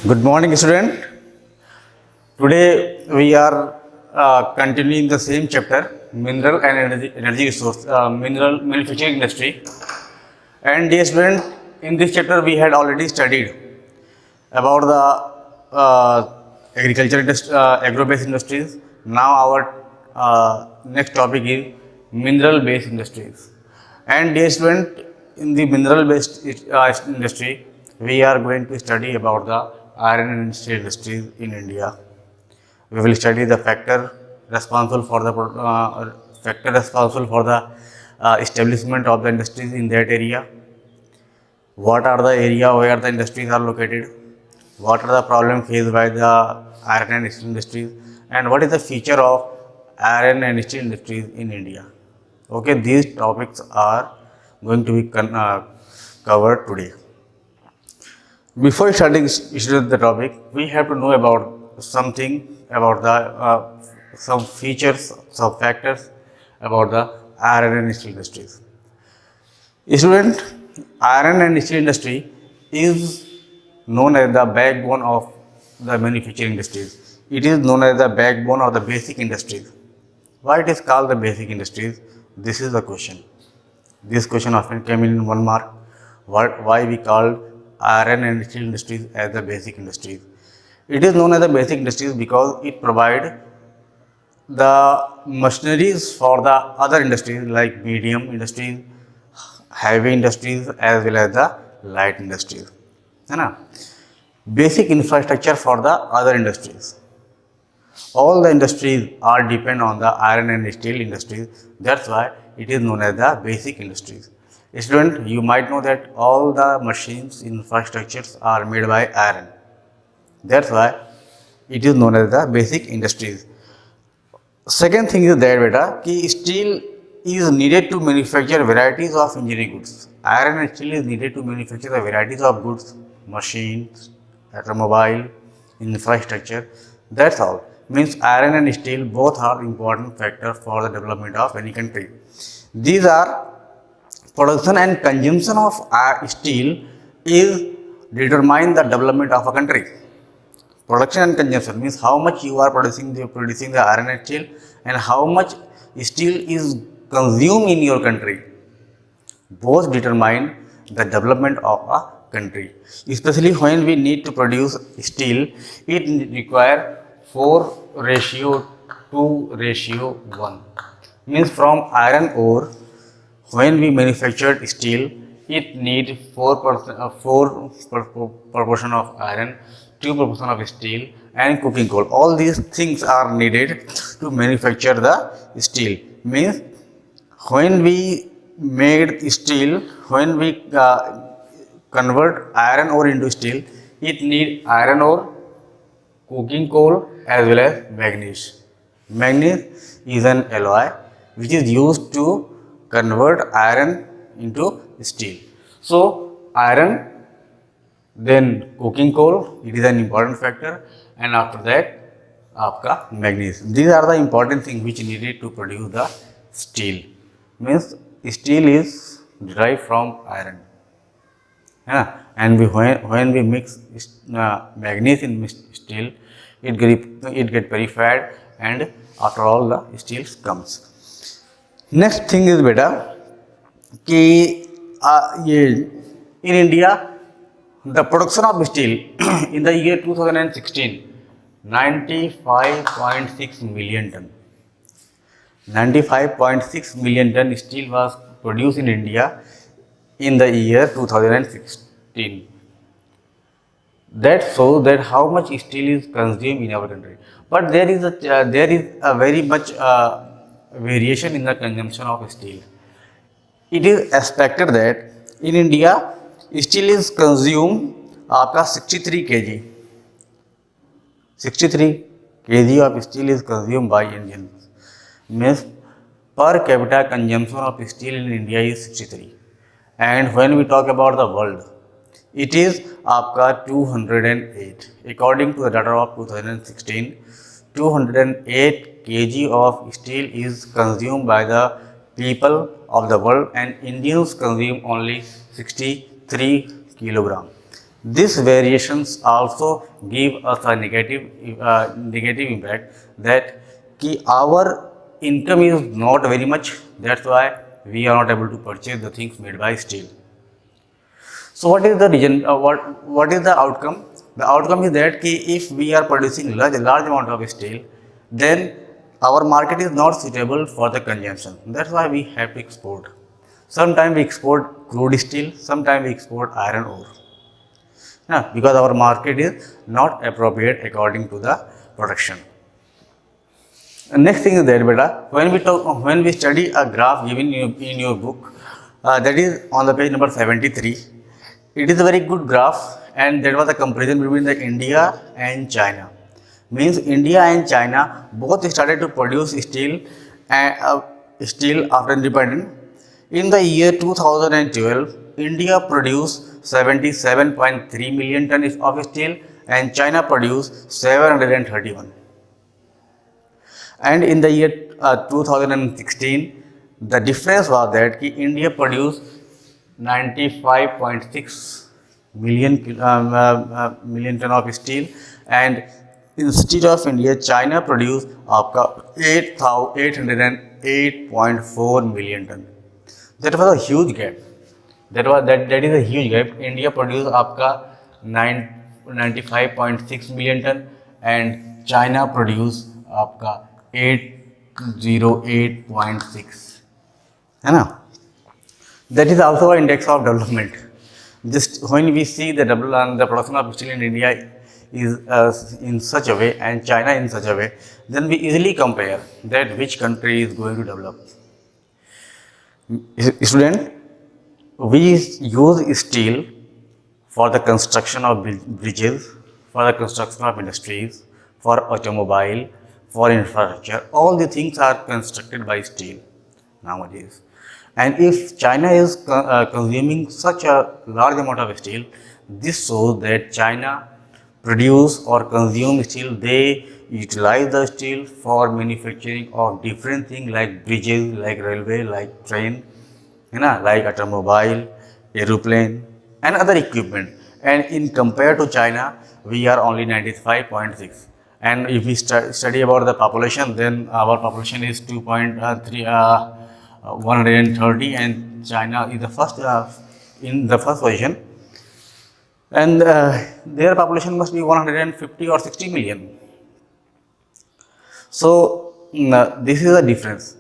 Good morning, student. Today we are continuing the same chapter, mineral and energy resource, mineral manufacturing industry. And dear student, in this chapter we had already studied about the agriculture industry, agro-based industries. Now our next topic is mineral-based industries. And dear student, in the mineral-based industry, we are going to study about the iron and steel industries in India. We will study the factor responsible for the establishment of the industries in that area. What are the area where the industries are located? What are the problems faced by the iron and steel industries? And what is the future of iron and steel industries in India? Okay, these topics are going to be covered today. Before starting the topic, we have to know about something about the some features, some factors about the iron and steel industries. Student, iron and steel industry is known as the backbone of the manufacturing industries. It is known as the backbone of the basic industries. Why it is called the basic industries? This is the question. This question often came in 1 mark. Why we called iron and steel industries as the basic industries? It is known as the basic industries because it provide the machineries for the other industries like medium industries, heavy industries as well as the light industries. Basic infrastructure for the other industries. All the industries are depend on the iron and steel industries. That's why it is known as the basic industries. Student, you might know that all the machines infrastructures are made by iron. That's why it is known as the basic industries. Second thing is that beta, steel is needed to manufacture varieties of engineering goods. Iron and steel is needed to manufacture the varieties of goods, machines, automobile, infrastructure. That's all. Means iron and steel both are important factors for the development of any country. These are production and consumption of steel is determine the development of a country. Production and consumption means how much you are producing the iron and steel and how much steel is consumed in your country. Both determine the development of a country. Especially when we need to produce steel, it require 4:2:1. Means from iron ore, when we manufactured steel, it need 4 proportion of iron, 2 proportion of steel and coking coal. All these things are needed to manufacture the steel. Means when we made steel, when we convert iron ore into steel, it need iron ore, coking coal as well as manganese. Manganese is an alloy which is used to convert iron into steel. So iron, then coking coal, it is an important factor, and after that आपका manganese. These are the important things which needed to produce the steel. Means steel is derived from iron. And when we mix manganese in steel, it get purified, and after all the steel comes. Next thing is beta कि in India the production of steel in the year 2016 95.6 million ton. 95.6 million ton steel was produced in India in the year 2016. That shows that how much steel is consumed in our country. But there is a very much variation in the consumption of steel. It is expected that in India steel is consumed आपका 63 kg. 63 kg of steel is consumed by Indians. Means per capita consumption of steel in India is 63. And when we talk about the world, it is आपका 208. According to the data of 2016, 208 kg of steel is consumed by the people of the world, and Indians consume only 63 kilogram. These variations also give us a negative impact that our income is not very much. That's why we are not able to purchase the things made by steel. So what is the reason? What is the outcome? The outcome is that if we are producing large amount of steel, then our market is not suitable for the consumption. That's why we have to export. Sometimes we export crude steel, sometimes we export iron ore. Because our market is not appropriate according to the production. Next thing is that beta, when we study a graph given in your book, that is on the page number 73. It is a very good graph, and that was a comparison between the India and China. Means India and China both started to produce steel after independence. In the year 2012, India produced 77.3 million tons of steel and China produced 731. And in the year 2016, the difference was that India produced 95.6 million ton of steel, and instead of India, China produced 808.4 million ton. That was a huge gap. That is a huge gap. India produced 95.6 million ton and China produced 808.6. है ना? That is also an index of development. Just when we see the production of steel in India is in such a way and China in such a way, then we easily compare that which country is going to develop. Student, we use steel for the construction of bridges, for the construction of industries, for automobile, for infrastructure. All the things are constructed by steel nowadays. And if China is consuming such a large amount of steel, this shows that China produce or consume steel. They utilize the steel for manufacturing of different things like bridges, like railway, like train, like automobile, aeroplane and other equipment. And in compared to China, we are only 95.6. And if we study about the population, then our population is 130, and China is the first in the first position, and their population must be 150 or 60 million. So this is the difference.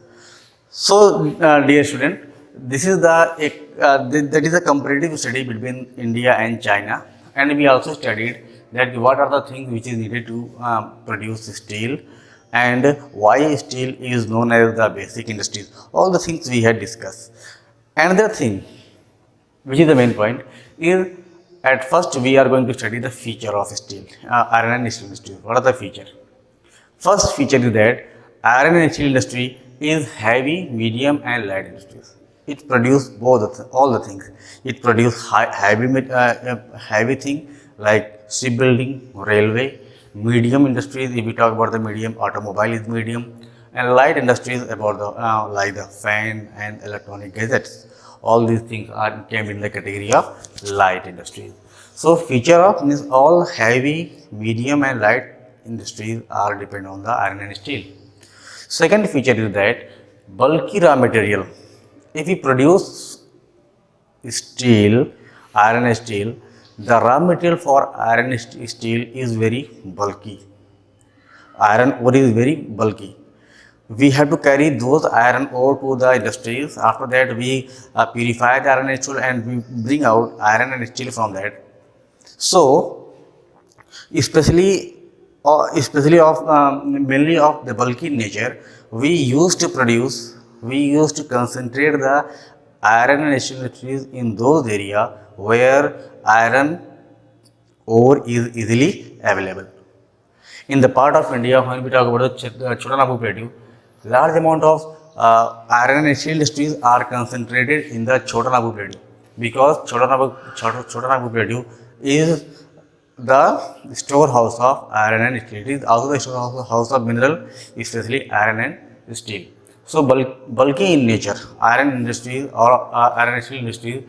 So dear student, this is that is a comparative study between India and China, and we also studied that what are the things which is needed to produce steel and why steel is known as the basic industries. All the things we had discussed. Another thing, which is the main point, is at first we are going to study the feature of steel, iron and steel industry. What are the feature? First feature is that iron and steel industry is heavy, medium and light industries. It produces all the things. It produces heavy thing like shipbuilding, railway. Medium industries, if we talk about the medium, automobile is medium, and light industries about the like the fan and electronic gadgets. All these things came in the category of light industries. So feature of means all heavy, medium and light industries are dependent on the iron and steel. Second feature is that bulky raw material. If we produce steel, iron and steel, the raw material for iron and steel is very bulky. Iron ore is very bulky. We have to carry those iron ore to the industries. After that, we purify the iron and steel and we bring out iron and steel from that. So, especially mainly of the bulky nature, we used to concentrate the iron and steel industries in those areas where iron ore is easily available. In the part of India, when we talk about the Chota Nagpur Plateau, large amount of iron and steel industries are concentrated in the Chota Nagpur Plateau, because Chota Nagpur Plateau is the storehouse of iron and steel. It is also the storehouse of mineral, especially iron and steel. So bulky in nature, iron industries or iron and steel industries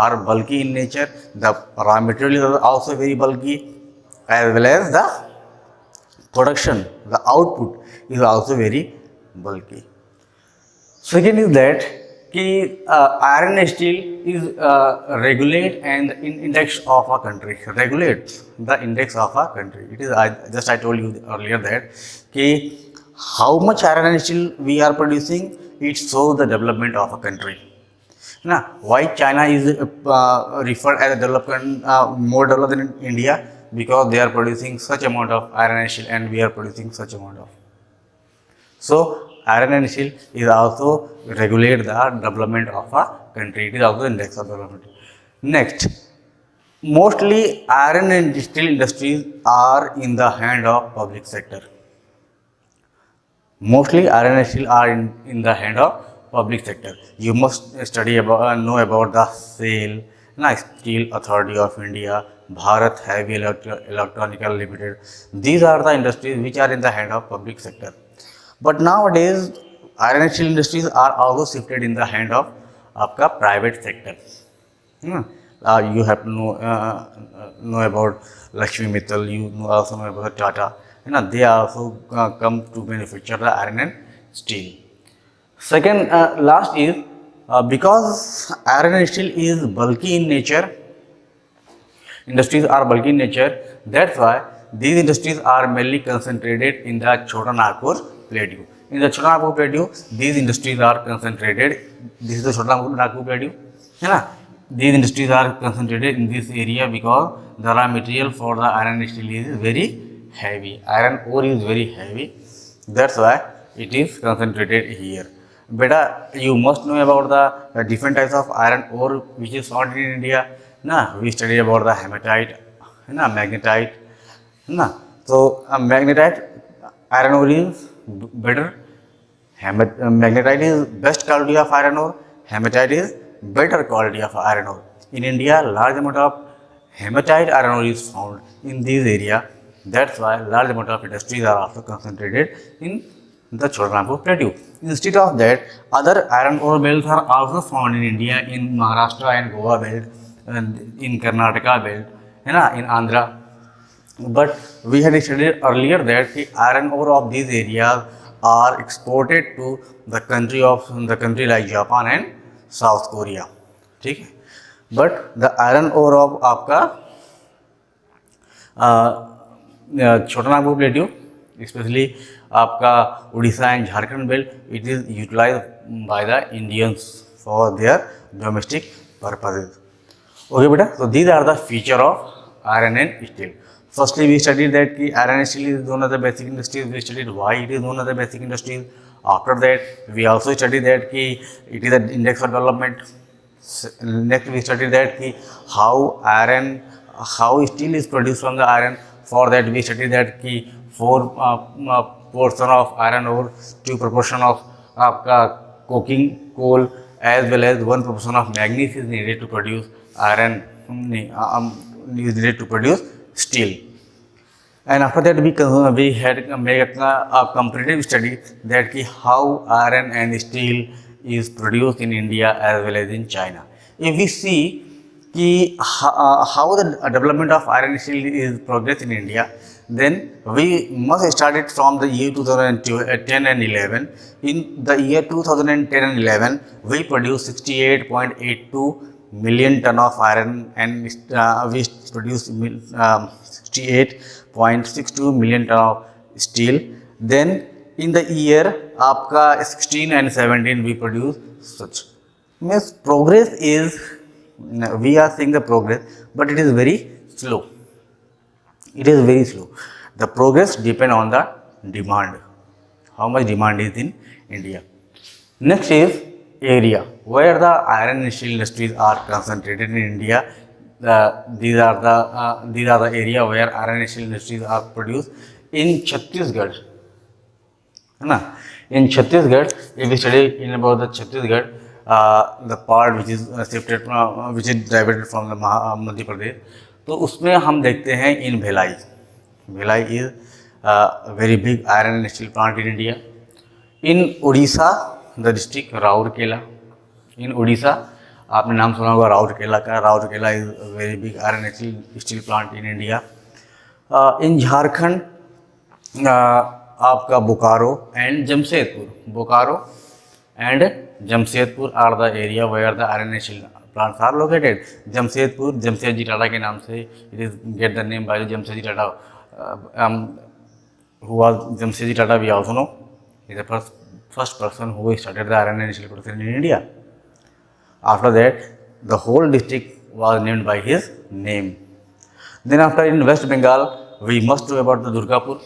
are bulky in nature. The raw material is also very bulky, as well as the production, the output is also very bulky. Second is that iron and steel is regulate and index of a country, regulate the index of a country. It is I told you earlier that कि how much iron and steel we are producing, it shows the development of a country. Now, why China is referred as a development more developed than India? Because they are producing such amount of iron and steel, and we are producing such amount of. So, iron and steel is also regulate the development of a country. It is also index of development. Next, mostly iron and steel industries are in the hand of public sector. Mostly iron and steel are in the hand of public sector. You must study about know about the SAIL, Steel Authority of India, Bharat Heavy Electronical Limited. These are the industries which are in the hand of public sector. But nowadays, iron and steel industries are also shifted in the hand of आपका private sector. You have to know about Lakshmi Mittal. You also know about Tata. They also come to manufacture the iron and steel. Second, last is because iron and steel is bulky in nature, industries are bulky in nature, that's why these industries are mainly concentrated in the Chota Nagpur Plateau. In the Chota Nagpur Plateau, these industries are concentrated. This is the Chota Nagpur Plateau. These industries are concentrated in this area because the raw material for the iron and steel is very heavy. Iron ore is very heavy. That's why it is concentrated here. Beta, you must know about the different types of iron ore which is found in India. We study about the hematite, magnetite. So magnetite iron ore is better. Magnetite is best quality of iron ore. Hematite is better quality of iron ore. In India, large amount of hematite iron ore is found in this area. That's why large amount of industries are also concentrated in the Chota Nagpur Plateau. Instead of that, other iron ore belts are also found in India, in Maharashtra and Goa belt, and in Karnataka belt, in Andhra. But we had studied earlier that the iron ore of these areas are exported to the country like Japan and South Korea. ठीक है. But the iron ore of आपका Chota Nagpur Plateau, especially आपका Orissa and Jharkhand belt, it is utilised by the Indians for their domestic purposes. Okay beta, so these are the feature of iron and steel. Firstly, we studied that iron and steel is one of the basic industries. We studied why it is one of the basic industries. After that, we also studied that it is an index of development. Next, we studied that how steel is produced from the iron. For that, we studied that 4 portion of iron ore, 2 proportion of coking coal, as well as 1 proportion of manganese is needed to produce iron, is needed to produce steel. And after that, we had made a comparative study that how iron and steel is produced in India as well as in China. If we see how the development of iron and steel is progressed in India, then we must start it from the year 2010 and 11. In the year 2010 and 11, we produced 68.82 million ton of iron, and we produced 68.62 million ton of steel. Then in the year आपका 16 and 17 we produce such. Means progress is, we are seeing the progress, but it is very slow. It is very slow. The progress depends on the demand. How much demand is in India. Next is area where the iron and steel industries are concentrated in India. These are the area where iron and steel industries are produced in Chhattisgarh. In Chhattisgarh, if we study in about the Chhattisgarh, the part which is shifted which is diverted from the Madhya Pradesh, तो उसमें हम देखते हैं in Bhilai. Bhilai is very big iron and steel plant in India. In Orissa, the district Rourkela. In Odisha, आपने नाम सुना होगा राउरकेला का। Rourkela is very big iron steel plant in India. In Jharkhand आपका Bokaro and Jamshedpur, Bokaro and Jamshedpur are the area where the iron steel plants are located. Jamshedpur, Jamshedji Tata के नाम से it is get the name by Jamshedji Tata, who was Jamshedji Tata we also know. He is the first person who started the iron and steel production in India. After that, the whole district was named by his name. Then after in West Bengal, we must know about the Durgapur,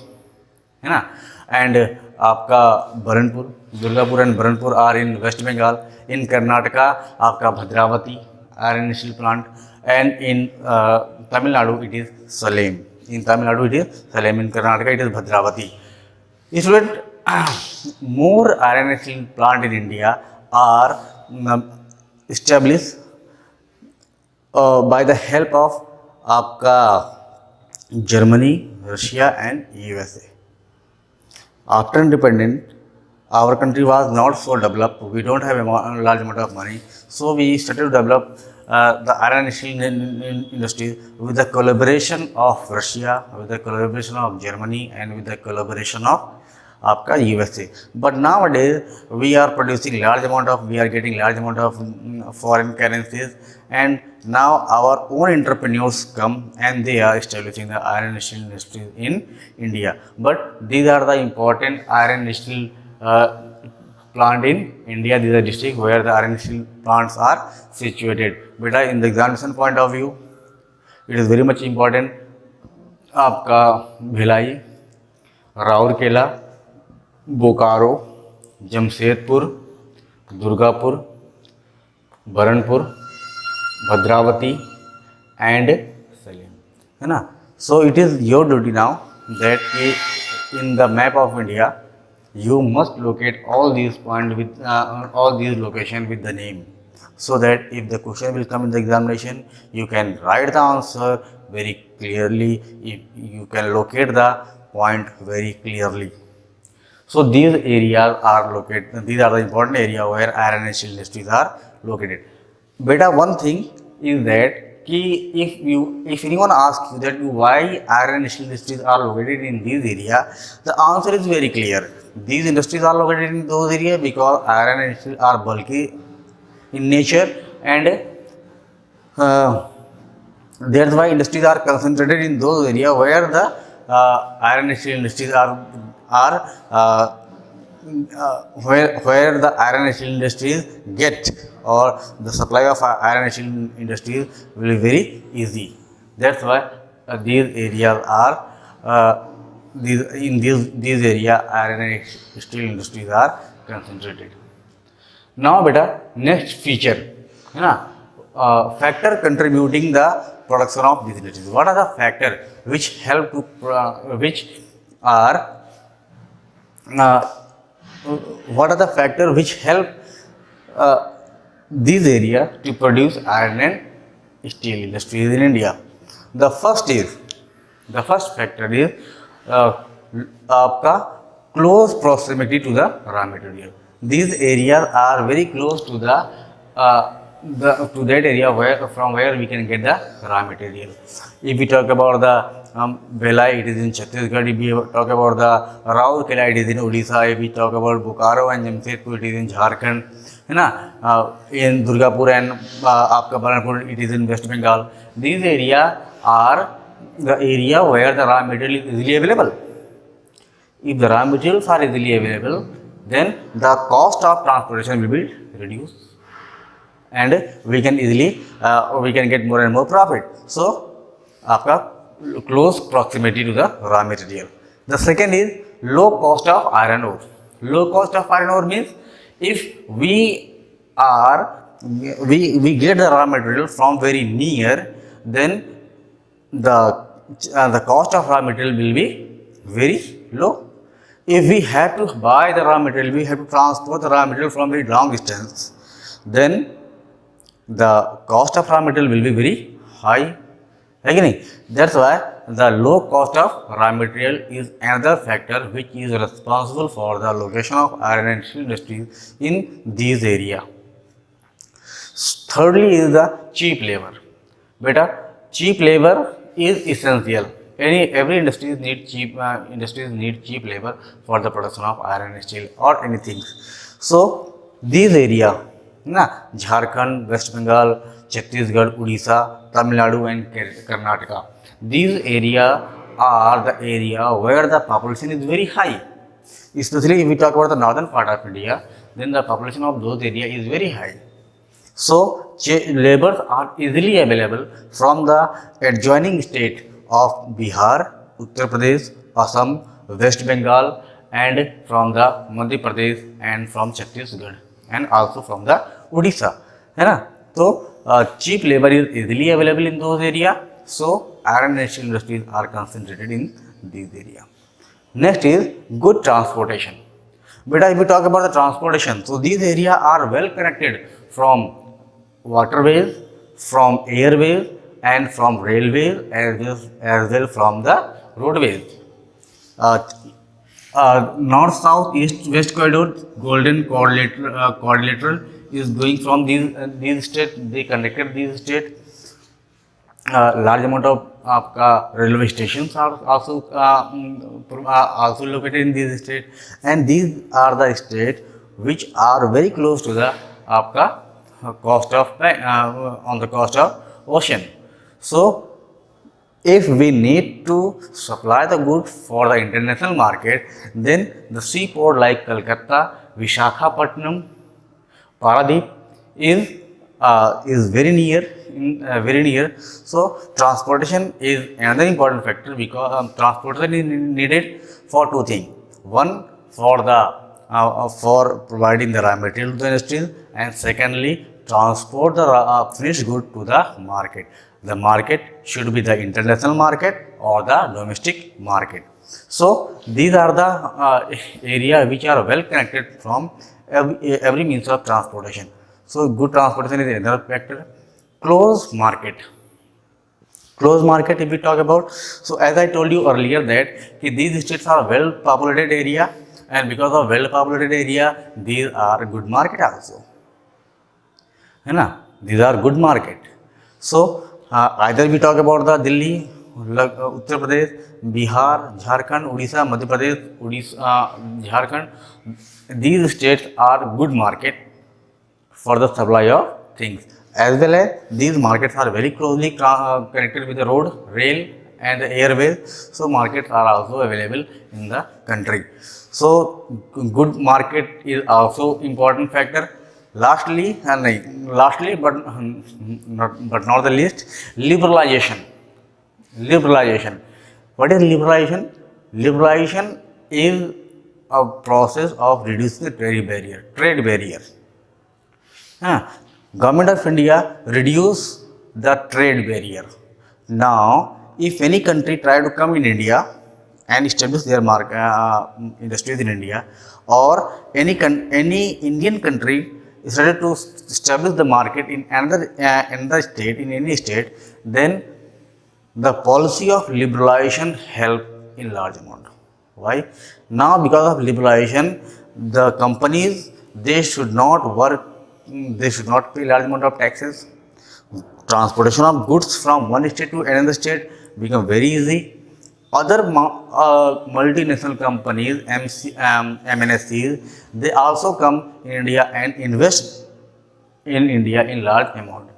है ना, and आपका Burnpur, Durgapur and Burnpur are in waste Bengal. In Karnataka आपका Bhadravati iron steel plant and in Tamil Nadu it is Salem. In Tamil Nadu it is Salem, in Karnataka it is Bhadravati. Student, more iron steel plant in India are established by the help of आपका Germany, Russia and USA. After independence, our country was not so developed. We don't have a large amount of money, so we started to develop the iron steel industry with the collaboration of Russia, with the collaboration of Germany, and with the collaboration of आपका USA. But nowadays we are producing large amount of, we are getting large amount of foreign currencies, and now our own entrepreneurs come and they are establishing the iron steel industry in India. But these are the important iron steel plant in India. These are districts where the iron steel plants are situated. Beta, in the examination point of view, it is very much important. आपका Bhilai, Rourkela, Bokaro, Jamshedpur, Durgapur, Burnpur, Bhadravati and Salem, है ना. So it is your duty now that in the map of India you must locate all these points with all these location with the name, so that if the question will come in the examination, you can write the answer very clearly, you can locate the point very clearly. So these areas are located, these are the important area where iron and steel industries are located. Beta, one thing is that if anyone asks you that why iron and steel industries are located in this area, the answer is very clear. These industries are located in those areas because iron and steel are bulky in nature, and that's why industries are concentrated in those areas where the iron and steel industries are where the iron and steel industries get, or the supply of iron and steel industries will be very easy. That's why these areas are these area iron and steel industries are concentrated. Now beta, next feature, है ना, factor contributing the production of these industries. What are the factors which help to what are the factors which help these areas to produce iron and steel industries in India? The first factor is आपका close proximity to the raw material. These areas are very close to to that area from where we can get the raw material. If we talk about the Bhilai, it is in Chhattisgarh. If we talk about the Raurkela, it is in Odisha. If we talk about Bokaro and Jamshedpur, it is in Jharkhand, है ना. In Durgapur and आपका Baranpur, it is in West Bengal. These areas are the area where the raw material is easily available. If the raw materials are easily available, then the cost of transportation will be reduced, and we can easily we can get more and more profit. So आपका close proximity to the raw material. The second is low cost of iron ore. Low cost of iron ore means if we get the raw material from very near, then the cost of raw material will be very low. If we have to buy the raw material, we have to transport the raw material from very long distance, then the cost of raw material will be very high. Again, that's why the low cost of raw material is another factor which is responsible for the location of iron and steel industries in these areas. Thirdly is the cheap labor. Beta, cheap labor is essential. Every industries need cheap labor for the production of iron, steel, or anything. So these area, na, Jharkhand, West Bengal, Chhattisgarh, Odisha, Tamil Nadu, and Karnataka. These area are the area where the population is very high. Especially if we talk about the northern part of India, then the population of those area is very high. So labors are easily available from the adjoining state of Bihar, Uttar Pradesh, Assam, West Bengal, and from the Madhya Pradesh and from Chhattisgarh, and also from the Odisha, है ना. तो cheap labor is easily available in those area. So iron and steel industries are concentrated in these area. Next is good transportation. But if we talk about the transportation, so these areas are well connected from waterways, from airways, and from railways, as well from the roadways. North, south, east, west corridor, golden quadrilateral is going from these states. They connected these states. Large amount of railway stations are also located in these states, and these are the states which are very close to the coast of on the coast of ocean. So if we need to supply the goods for the international market, then the seaport like Calcutta, Visakhapatnam, Paradip is very near. Very near. So transportation is another important factor, because transportation is needed for two things. One, for the for providing the raw material to the industry, and secondly, transport the finished good to the market. The market should be the international market or the domestic market. So these are the area which are well connected from every means of transportation. So good transportation is another factor. Closed market. Closed market, if we talk about, so as I told you earlier that these states are well populated area, and because of well populated area, these are good market also, है ना. These are good market. So either we talk about the Delhi, Uttar Pradesh, Bihar, Jharkhand, Odisha, Madhya Pradesh, Jharkhand, these states are good market for the supply of things. As well as these markets are very closely connected with the road, rail, and the airways. So markets are also available in the country. So good market is also important factor. Lastly, but not the least, liberalization. Liberalization. What is liberalization? Liberalization is a process of reducing the trade barrier. Trade barrier. Government of India reduce the trade barrier. Now, if any country try to come in India and establish their industries in India, or any Indian country is ready to establish the market in another state, in any state, then the policy of liberalization help in large amount. Why? Now, because of liberalization, the companies, they should not pay large amount of taxes. Transportation of goods from one state to another state become very easy. Other multinational companies, MNCs, they also come in India and invest in India in large amount.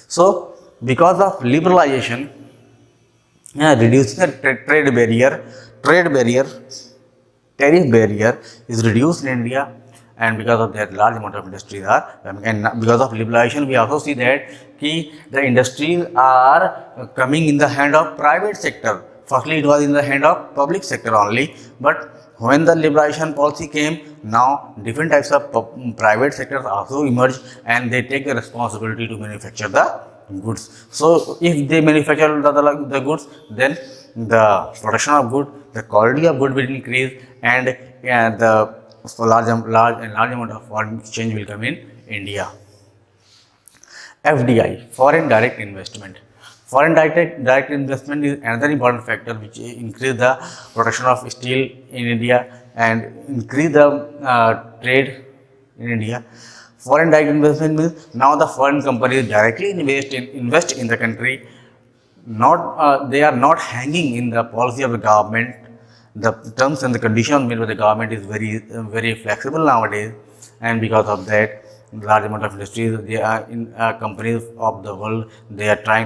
So because of liberalization, reducing the tariff barrier is reduced in India, and because of that, large amount of industries are, and because of liberalization, we also see that the industries are coming in the hand of private sector. Firstly, it was in the hand of public sector only, but when the liberalization policy came, now different types of private sectors also emerge, and they take the responsibility to manufacture the goods. So if they manufacture the goods, then the production of good, the quality of good will increase, and the large amount of foreign exchange will come in India. FDI, foreign direct investment. Foreign direct investment is another important factor which increase the production of steel in India and increase the trade in India. Foreign direct investment means now the foreign companies directly invest in the country. Not they are not hanging in the policy of the government. The terms and the conditions made by the government is very flexible nowadays, and because of that, large amount of industries, they are in companies of the world, they try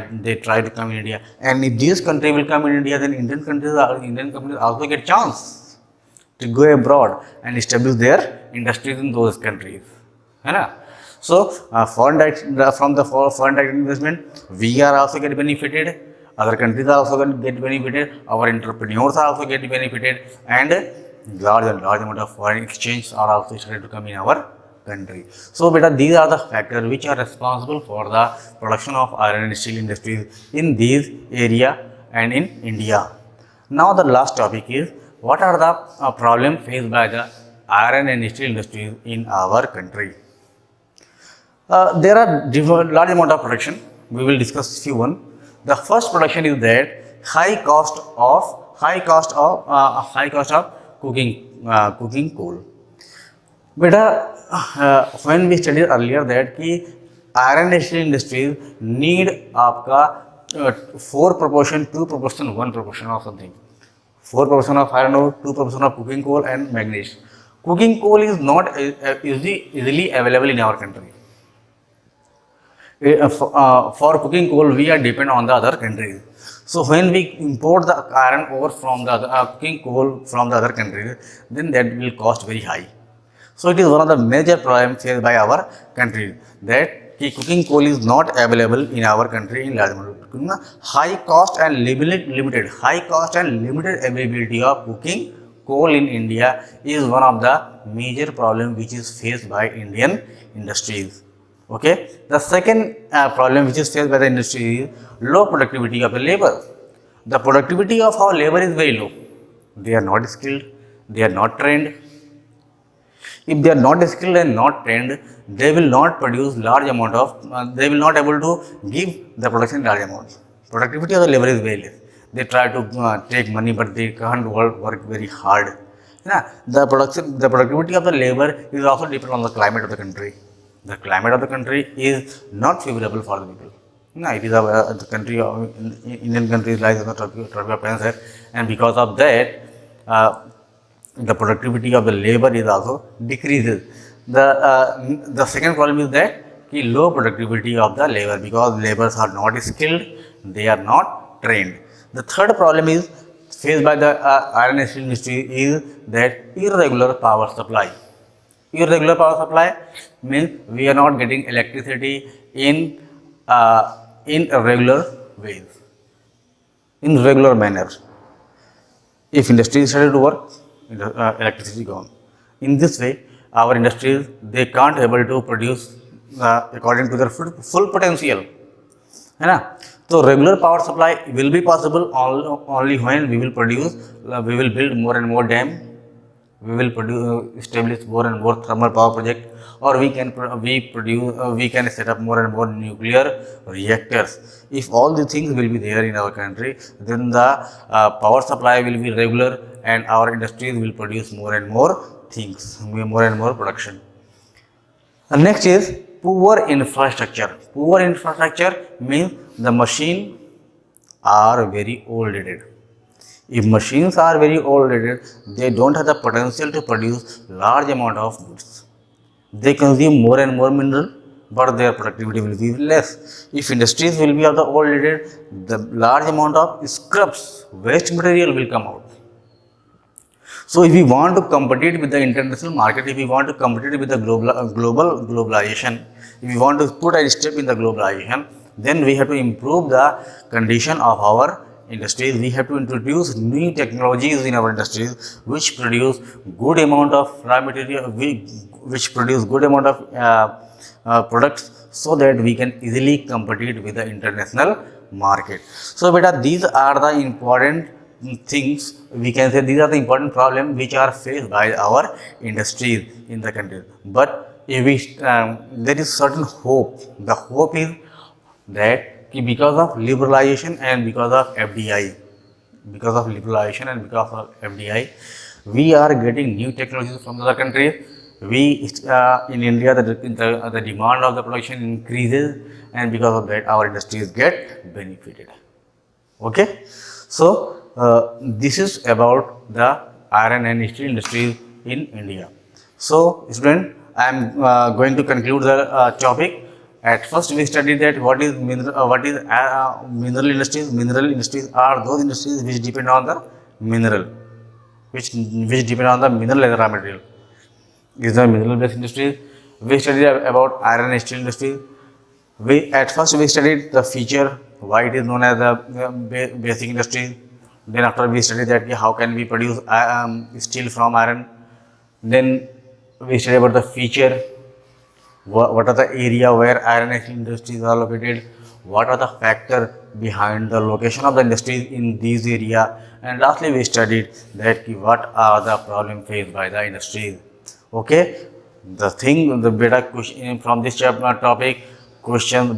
to come in India, and if this country will come in India, then Indian companies also get chance to go abroad and establish their industries in those countries. है ना? So from the foreign direct investment, we are also get benefited. Other countries are also get benefited. Our entrepreneurs are also get benefited, and large amount of foreign exchange are also started to come in our country. So, beta, these are the factors which are responsible for the production of iron and steel industries in these area and in India. Now, the last topic is what are the problems faced by the iron and steel industries in our country. There are large amount of production. We will discuss few one. The first production is that high cost of cooking coal. Beta, when we studied earlier that कि iron and steel industries need आपका 4 proportion, 2 proportion, 1 proportion of something. 4 proportion of iron ore, 2 proportion of cooking coal and manganese. Cooking coal is not easily available in our country. For cooking coal, we are dependent on the other countries. So when we import the iron ore from the cooking coal from the other countries, then that will cost very high. So it is one of the major problems faced by our country that cooking coal is not available in our country in large amount. High cost and limited availability of cooking coal in India is one of the major problems which is faced by Indian industries. Okay. The second problem which is faced by the industry is low productivity of the labor. The productivity of our labor is very low. They are not skilled. They are not trained. If they are not skilled and not trained, they will not produce large amount of. They will not able to give the production large amount. Productivity of the labor is very less. They try to take money, but they can't work very hard. The productivity of the labor is also dependent on the climate of the country. The climate of the country is not favorable for the people. It is the country of Indian countries lies in the tropic of cancer, and because of that, the productivity of the labor is also decreases. The second problem is that low productivity of the labor because laborers are not skilled, they are not trained. The third problem is faced by the iron and steel industry is that irregular power supply. Irregular power supply means we are not getting electricity in a regular ways, in regular manner. If industry is started to work, electricity gone. In this way, our industries they can't able to produce according to their full potential. So regular power supply will be possible only when we will build more and more dam. We will establish more and more thermal power project, or we can set up more and more nuclear reactors. If all the things will be there in our country, then the power supply will be regular, and our industries will produce more and more things, more and more production. And next is poor infrastructure. Poor infrastructure means the machines are very old dated. If machines are very old dated, they don't have the potential to produce large amount of goods. They consume more and more mineral, but their productivity will be less. If industries will be of the old dated, the large amount of scraps, waste material will come out. So if we want to compete with the international market, if we want to compete with the globalization, if we want to put a step in the globalization, then we have to improve the condition of our industries. We have to introduce new technologies in our industries which produce good amount of raw material, which produce good amount of products, so that we can easily compete with the international market. So beta, these are the important things, we can say these are the important problems which are faced by our industries in the country. But if there is certain hope. The hope is that because of liberalization and because of FDI, we are getting new technologies from other countries. we in India the demand of the production increases, and because of that our industries get benefited. Okay, so this is about the iron and steel industries in India. So, student, I am going to conclude the topic. At first, we studied that what is mineral industries. Mineral industries are those industries which depend on the mineral, which depend on the mineral as raw material. These are mineral-based industries. We studied about iron and steel industries. At first we studied the feature, why it is known as the basic industry. Then after we studied that how can we produce steel from iron. Then we studied about the feature, what are the area where iron and steel industries are located, what are the factors behind the location of the industries in these area, and lastly we studied that what are the problems faced by the industries. Okay, the beta question from this topic,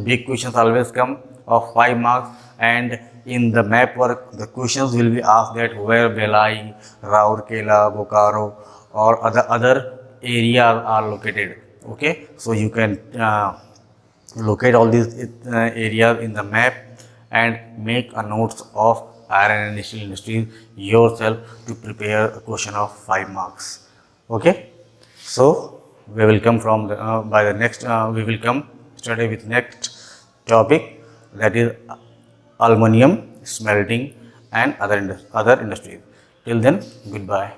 big questions always come of 5 marks, and in the map work the questions will be asked that where Belai, Raurkela, Bokaro or other areas are located. Okay, so you can locate all these areas in the map and make a notes of iron and steel industries yourself to prepare a question of 5 marks. Okay, so we will come from the by the next we will come study with next topic, that is aluminum smelting and other industries. Till then, goodbye.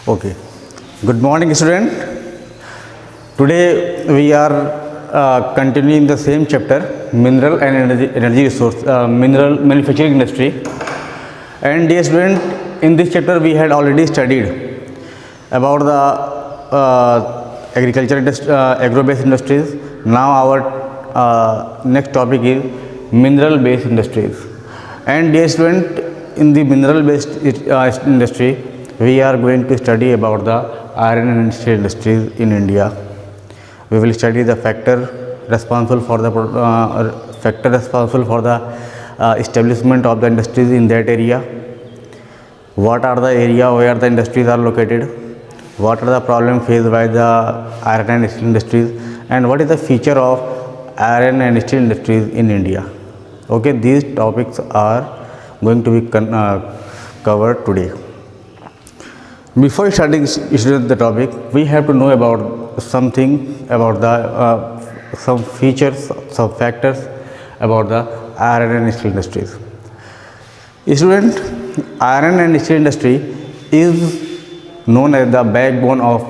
Okay, good morning student. Today we are continuing the same chapter, mineral and energy resource, mineral manufacturing industry. And dear student, in this chapter we had already studied about the agro-based industries. Now our next topic is mineral-based industries. And dear student, in the mineral-based industry, we are going to study about the iron and steel industries in India. We will study the factor responsible for the establishment of the industries in that area. What are the area where the industries are located? What are the problems faced by the iron and steel industries? And what is the feature of iron and steel industries in India? Okay, these topics are going to be covered today. Before starting the topic, we have to know about something about the some features, some factors about the iron and steel industries. Student, iron and steel industry is known as the backbone of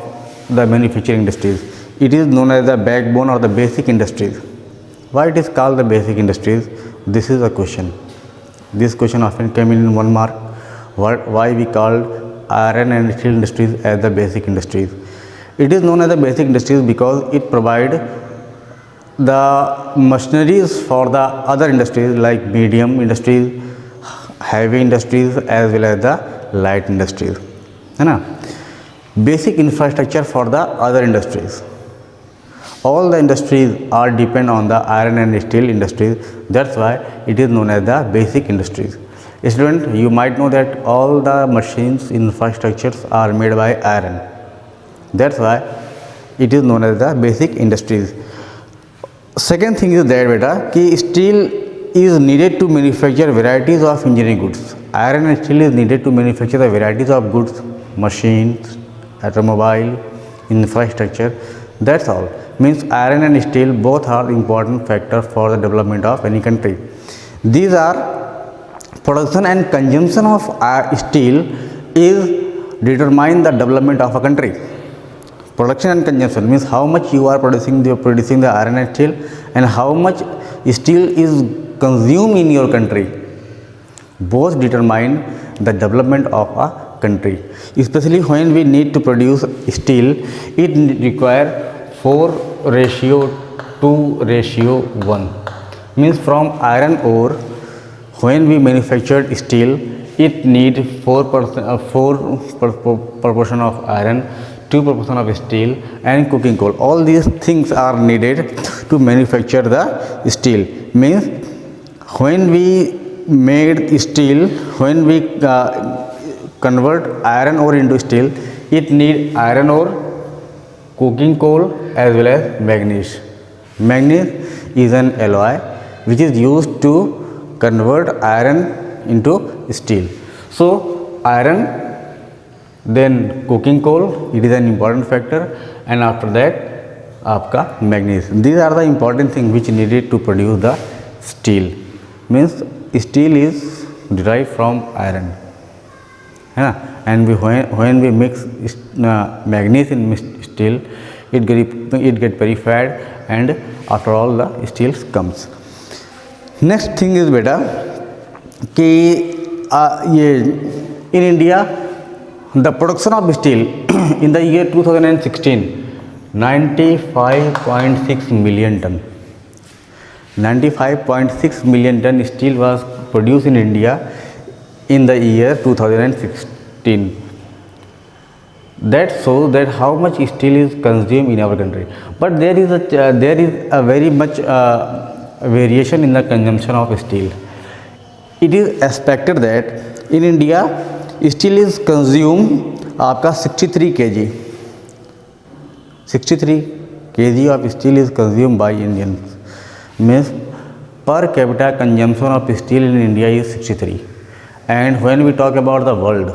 the manufacturing industries. It is known as the backbone or the basic industries. Why it is called the basic industries? This is a question. This question often came in 1 mark. Why we called iron and steel industries as the basic industries? It is known as the basic industries because it provides the machineries for the other industries like medium industries, heavy industries as well as the light industries. Basic infrastructure for the other industries. All the industries are depend on the iron and steel industries. That's why it is known as the basic industries. Student, you might know that all the machines infrastructures are made by iron. That's why it is known as the basic industries. Second thing is that beta, steel is needed to manufacture varieties of engineering goods. Iron and steel is needed to manufacture the varieties of goods, machines, automobile, infrastructure. That's all. Means iron and steel both are important factors for the development of any country. These are production and consumption of steel is determine the development of a country. Production and consumption means how much you are producing the iron and steel, and how much steel is consumed in your country. Both determine the development of a country. Especially when we need to produce steel, it require 4:2:1. Means from iron ore, when we manufactured steel, it need 4 proportion of iron, 2 proportion of steel and coking coal. All these things are needed to manufacture the steel. Means when we made steel, when we convert iron ore into steel, it need iron ore, coking coal as well as manganese. Manganese is an alloy which is used to convert iron into steel. So iron, then coking coal, it is an important factor, and after that आपका manganese. These are the important things which needed to produce the steel. Means steel is derived from iron, है ना. And when we mix manganese in steel, it get purified, and after all the steel comes. Next thing is बेटा कि ये in India the production of steel in the year 2016 95.6 million ton. 95.6 million ton steel was produced in India in the year 2016. That shows that how much steel is consumed in our country. But there is a very much variation in the consumption of steel. It is expected that in India steel is consumed आपका 63 kg. 63 kg of steel is consumed by Indians. Means per capita consumption of steel in India is 63. And when we talk about the world,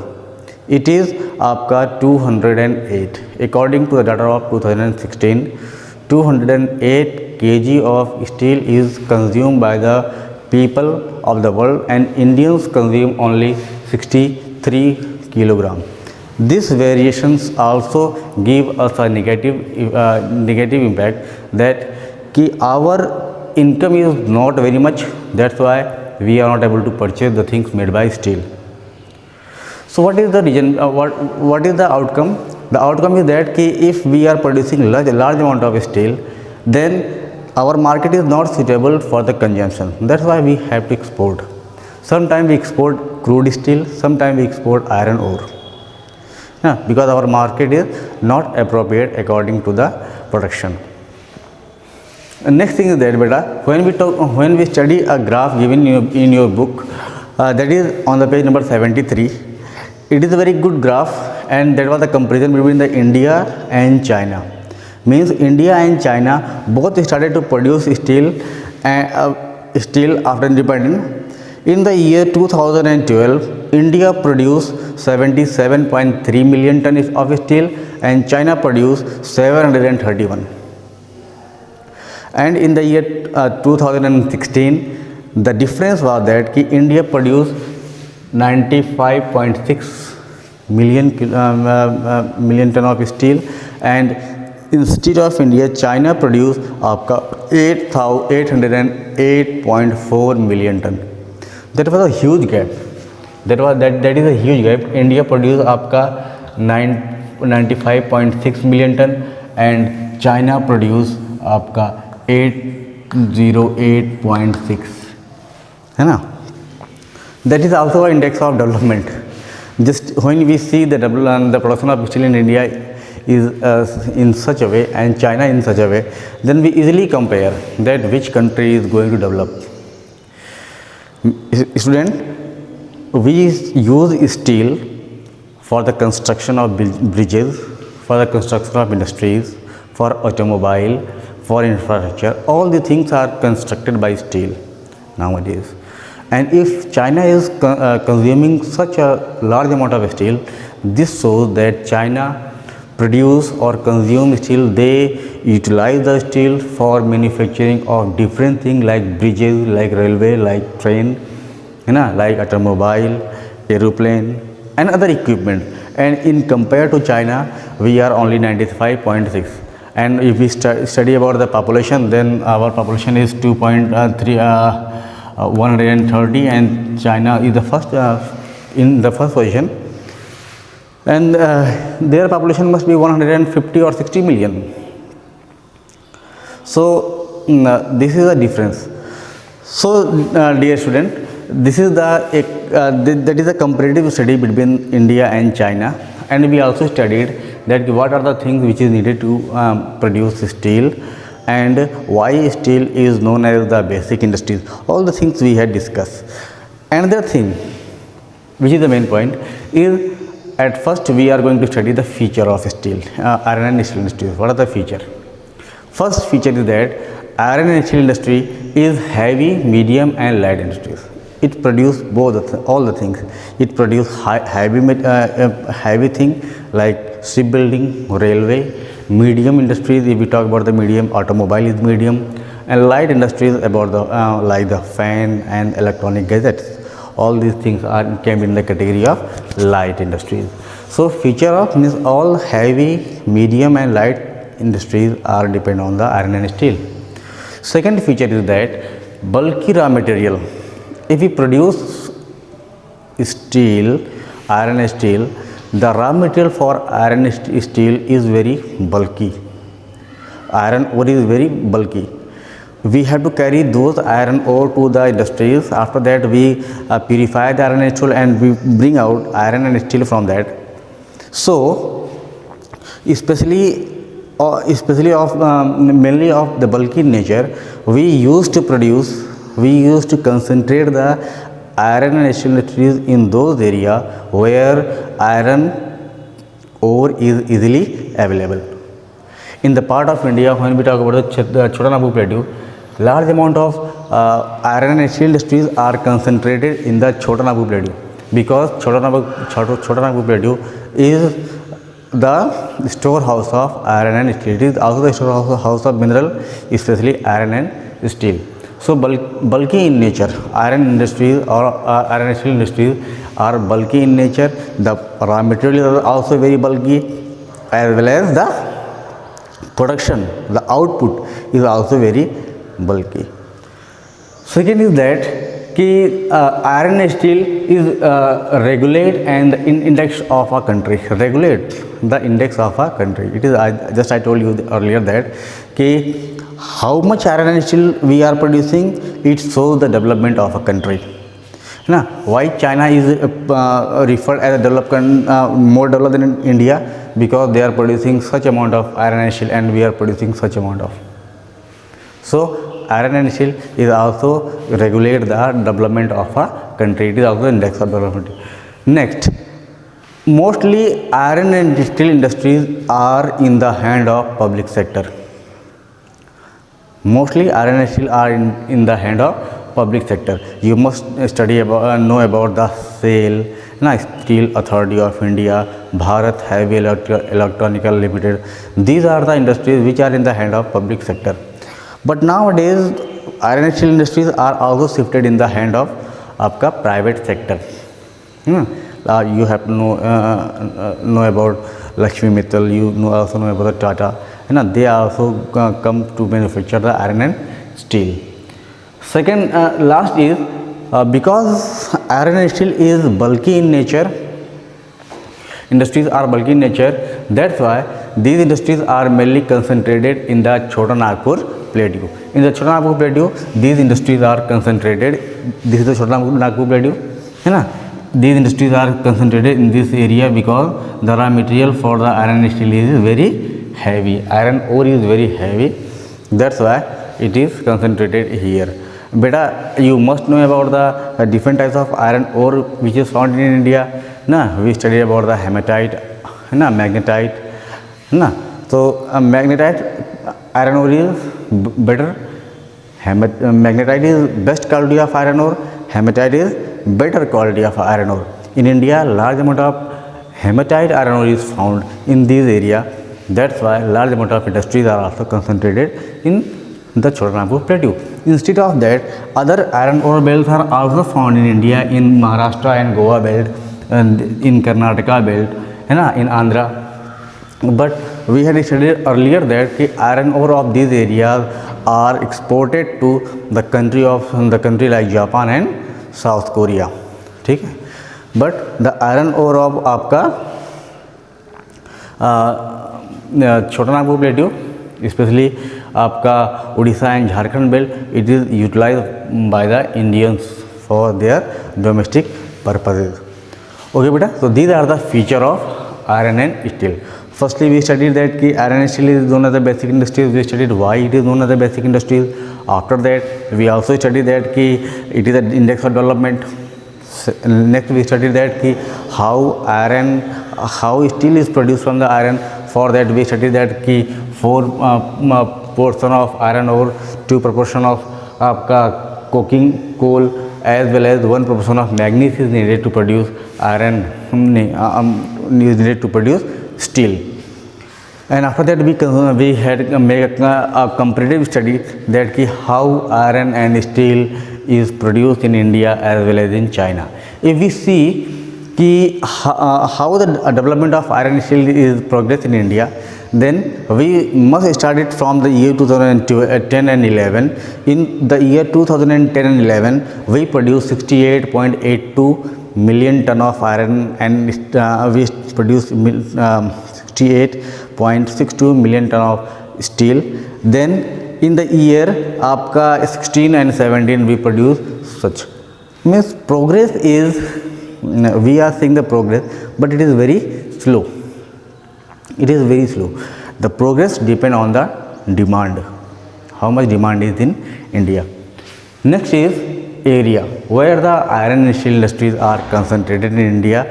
it is आपका 208. According to the data of 2016, 208 kg of steel is consumed by the people of the world, and Indians consume only 63 kilogram. These variations also give us a negative impact, that कि our income is not very much, that's why we are not able to purchase the things made by steel. So what is the reason, what is the outcome? The outcome is that कि if we are producing large amount of steel, then our market is not suitable for the consumption. That's why we have to export. Sometimes we export crude steel, sometimes we export iron ore. Because our market is not appropriate according to the production. Next thing is that beta, when we study a graph given in your book, that is on the page number 73, it is a very good graph, and that was the comparison between the India and China. Means India and China both started to produce steel after independence. In the year 2012, India produced 77.3 million tons of steel and China produced 731. And in the year 2016, the difference was that कि India produced 95.6 million ton of steel, and instead of India, China produced आपका 808.4 million ton. That was a huge gap. That is a huge gap. India produced आपका 95.6 million ton and China produced आपका 808.6, है ना. That is also an index of development. Just when we see the production of steel in India is in such a way and China in such a way, then we easily compare that which country is going to develop. Student, we use steel for the construction of bridges, for the construction of industries, for automobile, for infrastructure. All the things are constructed by steel nowadays. And if China is consuming such a large amount of steel, this shows that China produce or consume steel. They utilize the steel for manufacturing of different things like bridges, like railway, like train, like automobile, aeroplane and other equipment. And in compared to China, we are only 95.6. And if we study about the population, then our population is 130, and China is the first in the first position, and their population must be 150 or 60 million. So this is the difference. So dear student, this is that is a comparative study between India and China, and we also studied that what are the things which is needed to produce steel, and why steel is known as the basic industries. All the things we had discussed. Another thing, which is the main point, is at first we are going to study the feature of steel, iron and steel industry. What are the feature? First feature is that iron and steel industry is heavy, medium and light industries. It produce both all the things. It produce heavy thing like shipbuilding, railway, medium industries. If we talk about the medium, automobile is medium, and light industries about the like the fan and electronic gadgets. All these things are came in the category of light industries. So feature of means all heavy, medium and light industries are depend on the iron and steel. Second feature is that bulky raw material. If we produce steel, iron and steel, the raw material for iron and steel is very bulky. Iron ore is very bulky. We have to carry those iron ore to the industries. After that we purify the iron and steel and we bring out iron and steel from that. So especially of mainly of the bulky nature, we used to concentrate the iron and steel industries in those area where iron ore is easily available. In the part of India, when we talk about the Chota Nagpur Plateau, large amount of iron and steel industries are concentrated in the Chota Nagpur Plateau, because Chota Nagpur Plateau is the storehouse of iron and steel. It is also the storehouse of mineral, especially iron and steel. So bulky in nature, iron industries or iron and steel industries are bulky in nature. The raw material is also very bulky, as well as the production, the output is also very bulky. Second is that iron and steel is regulate and the index of a country. Regulate the index of a country. It is I told you earlier that how much iron and steel we are producing, it shows the development of a country. Now, why China is referred as a developed more developed than India? Because they are producing such amount of iron and steel and we are producing such amount of. So iron and steel is also regulate the development of a country. It is also index of development. Next, mostly iron and steel industries are in the hand of public sector. Mostly iron and steel are in the hand of public sector. You must study about know about the SAIL, Steel Authority of India, Bharat Heavy Electronics Limited. These are the industries which are in the hand of public sector. But nowadays iron and steel industries are also shifted in the hand of आपका private sector. You have to know about Lakshmi Mittal. You also know about the Tata. They also come to manufacture the iron and steel. Second, last is because iron and steel is bulky in nature, industries are bulky in nature. That's why these industries are mainly concentrated in the Chota Nagpur Plateau. In the Chota Nagpur Plateau, these industries are concentrated. This is the Chota Nagpur Plateau. These industries are concentrated in this area because the raw material for the iron and steel is very heavy. Iron ore is very heavy. That's why it is concentrated here. Beta, you must know about the different types of iron ore which is found in India. We studied about the hematite, magnetite. So magnetite iron ore is better. Magnetite is best quality of iron ore. Hematite is better quality of iron ore. In India, large amount of hematite iron ore is found in this area. That's why large amount of industries are also concentrated in the Chota Nagpur Plateau. Instead of that, other iron ore belts are also found in India, in Maharashtra and Goa belt, and in Karnataka belt, in Andhra. But we had studied earlier that the iron ore of these areas are exported to the country like Japan and South Korea. Okay? But the iron ore of आपका Chota Nagpur Plateau, especially आपका Odisha and Jharkhand belt, it is utilized by the Indians for their domestic purposes. Okay, beta. So these are the feature of iron and steel. Firstly, we studied that iron and steel is known as the basic industries. We studied why it is known as the basic industries. After that, we also studied that it is an index of development. Next we studied that ki how steel is produced from the iron. For that we studied that ki 4% of iron ore, 2 proportion of आपका coking coal, as well as 1 proportion of manganese is needed to produce iron, is needed to produce steel. And after that we had make a comparative study that ki how iron and steel is produced in India as well as in China. If we see ki how the development of iron and steel is progress in India, then we must start it from the year 2010 and 11. In the year 2010 and 11, we produced 68.82 million ton of iron, and we produced 68.62 million ton of steel. Then in the year आपका 16 and 17 we produce such. Means progress is, we are seeing the progress, but it is very slow. It is very slow. The progress depend on the demand, how much demand is in India. Next is area where the iron and steel industries are concentrated in India.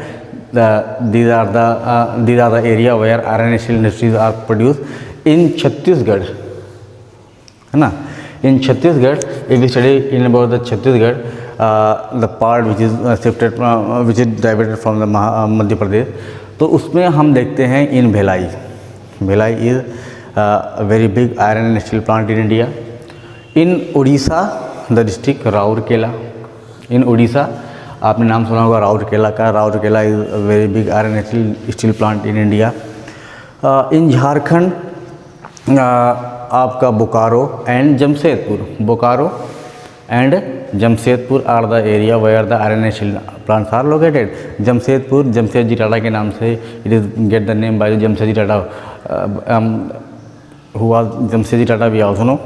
These are the area where iron and steel industries are produced in Chhattisgarh. है ना? In Chhattisgarh, if we study in about the Chhattisgarh, the part which is shifted, which is diverted from the Madhya Pradesh, तो उसमें हम देखते हैं in Bhilai. Bhilai is very big iron and steel plant in India. In Orissa the district Rourkela. In Orissa आपने नाम सुना होगा राउरकेला का. Rourkela is very big iron and steel plant in India. In Jharkhand आपका बोकारो एंड जमशेदपुर. बोकारो and Jamshedpur are the area where the iron and steel plants are located. Jamshedpur, Jamshedji Tata के नाम से it is get the name by Jamshedji Tata, who was Jamshedji Tata we also know.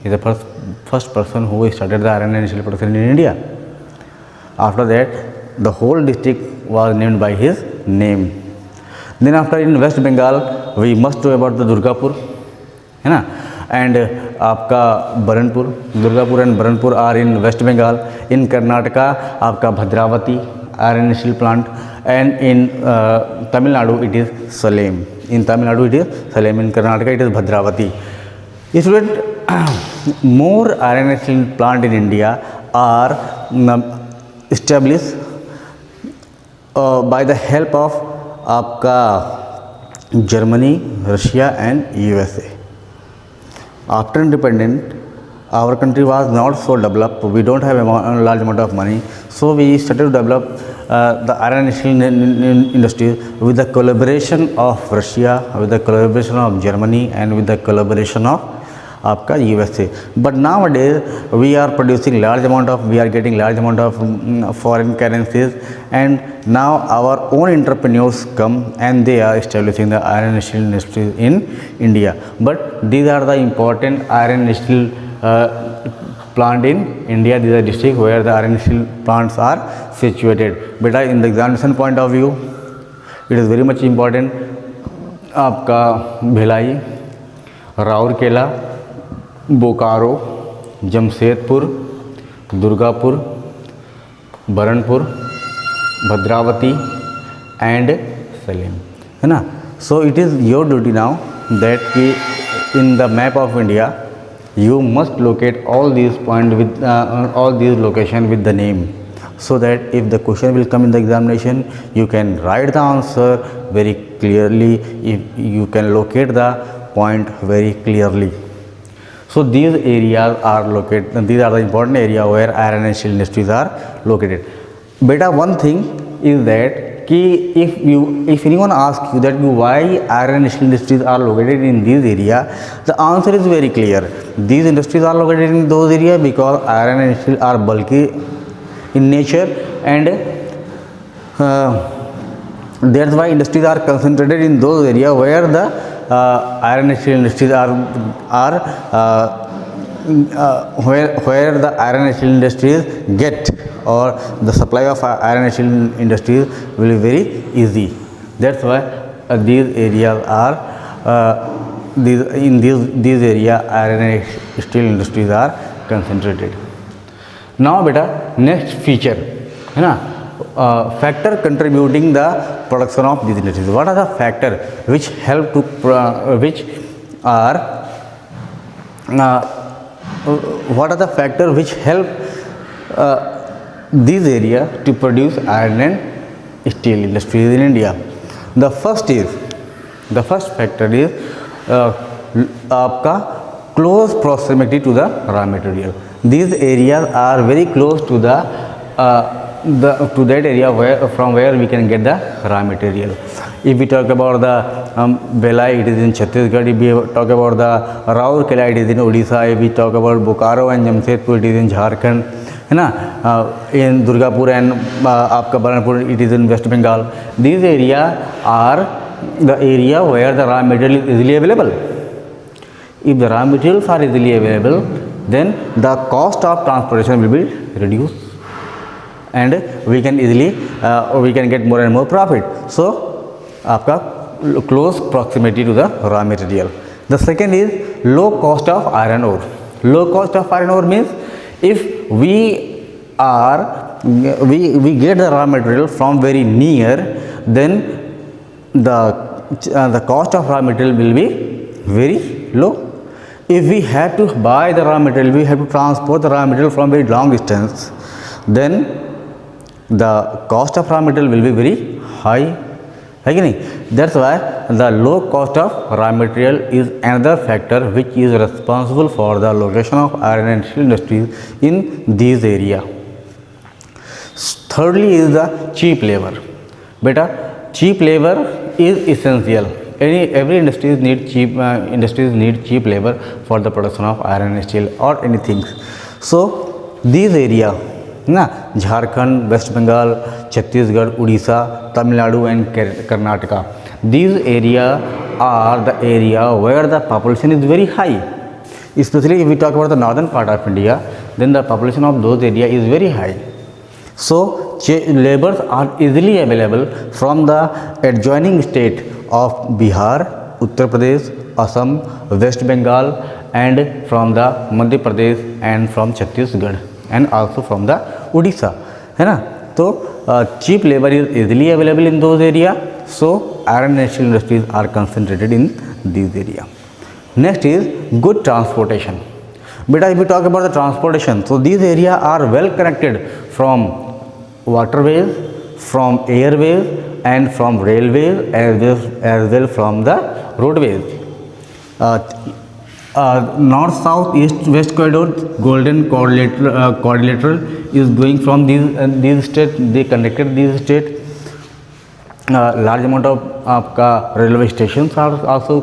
He is the first person who started the iron and steel production in India. After that, the whole district was named by his name. Then after in West Bengal, we must know about the Durgapur, है ना, and आपका Burnpur. Durgapur and Burnpur are in waste Bengal. In Karnataka आपका Bhadravati iron steel plant, and in Tamil Nadu it is Salem. In Tamil Nadu it is Salem. In Karnataka it is Bhadravati. Student, more iron steel plant in India are establish by the help of आपका Germany, Russia and USA. After independence, our country was not so developed. We don't have a large amount of money, so we started to develop the iron and steel industry with the collaboration of Russia, with the collaboration of Germany, and with the collaboration of आपका USA. But nowadays we are getting large amount of foreign currencies, and now our own entrepreneurs come and they are establishing the iron and steel industry in India. But these are the important iron and steel plant in India. These are districts where the iron and steel plants are situated. Beta, in the examination point of view, it is very much important. आपका Bhilai, Rourkela, Bokaro, Jamshedpur, Durgapur, Burnpur, Bhadravati and Salem, है ना. So it is your duty now that in the map of India you must locate all these points with all these locations with the name, so that if the question will come in the examination you can write the answer very clearly, if you can locate the point very clearly. So these areas are located, these are the important area where iron and steel industries are located. Beta, one thing is that if anyone asks you that why iron and steel industries are located in this area, the answer is very clear. These industries are located in those areas because iron and steel are bulky in nature, and that's why industries are concentrated in those areas where the iron and steel industries are where the iron and steel industries get, or the supply of iron and steel industries will be very easy. That's why these areas are these area iron and steel industries are concentrated. Now beta, next feature है ना, factor contributing the production of these industries. What are the factor which help to which are what are the factor which help these area to produce iron and steel industries in India? The first factor is आपका close proximity to the raw material. These areas are very close to to that area from where we can get the raw material. If we talk about the Bhelai, it is in Chhattisgarh. If we talk about the Raurkela, it is in Odisha. If we talk about Bokaro and Jamshedpur, it is in Jharkhand. है ना, in Durgapur and आपका Baranpur, it is in West Bengal. These areas are the area where the raw material is easily available. If the raw materials are easily available, then the cost of transportation will be reduced and we can easily we can get more and more profit. So आपका close proximity to the raw material. The second is low cost of iron ore. Low cost of iron ore means if we get the raw material from very near, then the cost of raw material will be very low. If we have to buy the raw material, we have to transport the raw material from very long distance, then the cost of raw material will be very high. That's why the low cost of raw material is another factor which is responsible for the location of iron and steel industries in these areas. Thirdly is the cheap labor. Beta, cheap labor is essential. Every industries need cheap labor for the production of iron and steel or anything. So these areas, Jharkhand, West Bengal, Chhattisgarh, Odisha, Tamil Nadu and Karnataka, these areas are the area where the population is very high. Especially if we talk about the northern part of India, then the population of those areas is very high. So laborers are easily available from the adjoining state of Bihar, Uttar Pradesh, Assam, West Bengal and from the Madhya Pradesh and from Chhattisgarh and also from the Odisha. है ना, तो cheap labor is easily available in those areas. So iron and steel industries are concentrated in these areas. Next is good transportation. Beta, if we talk about the transportation, so these areas are well connected from waterways, from airways and from railways as well from the roadways. North, south, east, west corridor, golden quadrilateral is going from these states. They connected these states. Large amount of आपका railway stations are also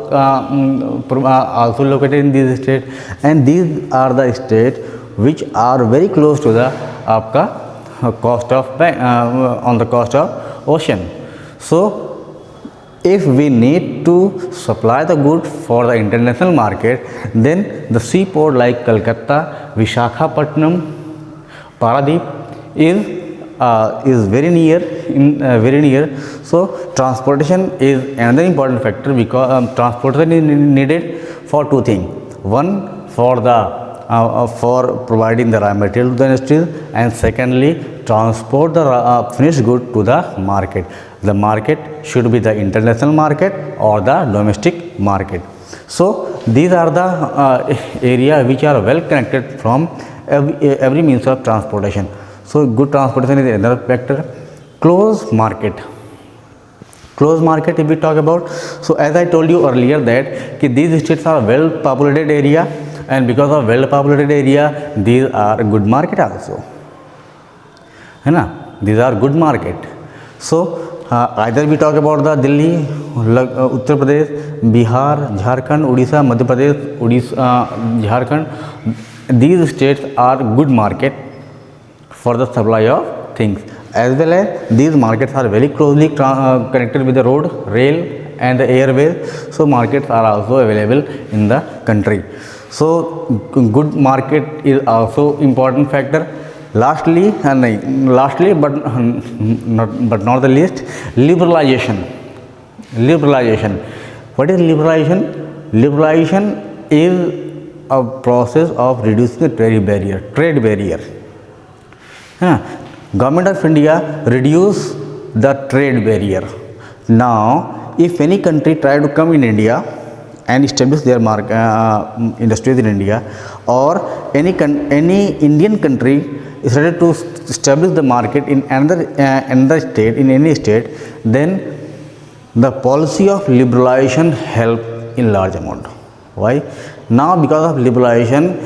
located in these states, and these are the states which are very close to the आपका coast of on the coast of ocean. So if we need to supply the goods for the international market, then the seaport like Kolkata, Visakhapatnam, Paradip is very near. So transportation is another important factor because transportation is needed for two things. One, for providing the raw material to the industries, and secondly, transport the finished good to the market. The market should be the international market or the domestic market. So these are the areas which are well connected from every means of transportation. So good transportation is another factor. Close market, if we talk about, so as I told you earlier that these states are well populated area, and because of well populated area, these are good market also, है ना, these are good market. So either we talk about the Delhi, Uttar Pradesh, Bihar, Jharkhand, Odisha, Madhya Pradesh, Jharkhand, these states are good market for the supply of things, as well as these markets are very closely connected with the road, rail and the airways. So markets are also available in the country. So good market is also important factor. Lastly but not the least, liberalization. What is liberalization? Liberalization is a process of reducing the trade barrier. Government of India reduce the trade barrier. Now if any country try to come in India and establish their industries in India, or any Indian country is ready to establish the market in another state, in any state, then the policy of liberalization help in large amount. Why? Now because of liberalization,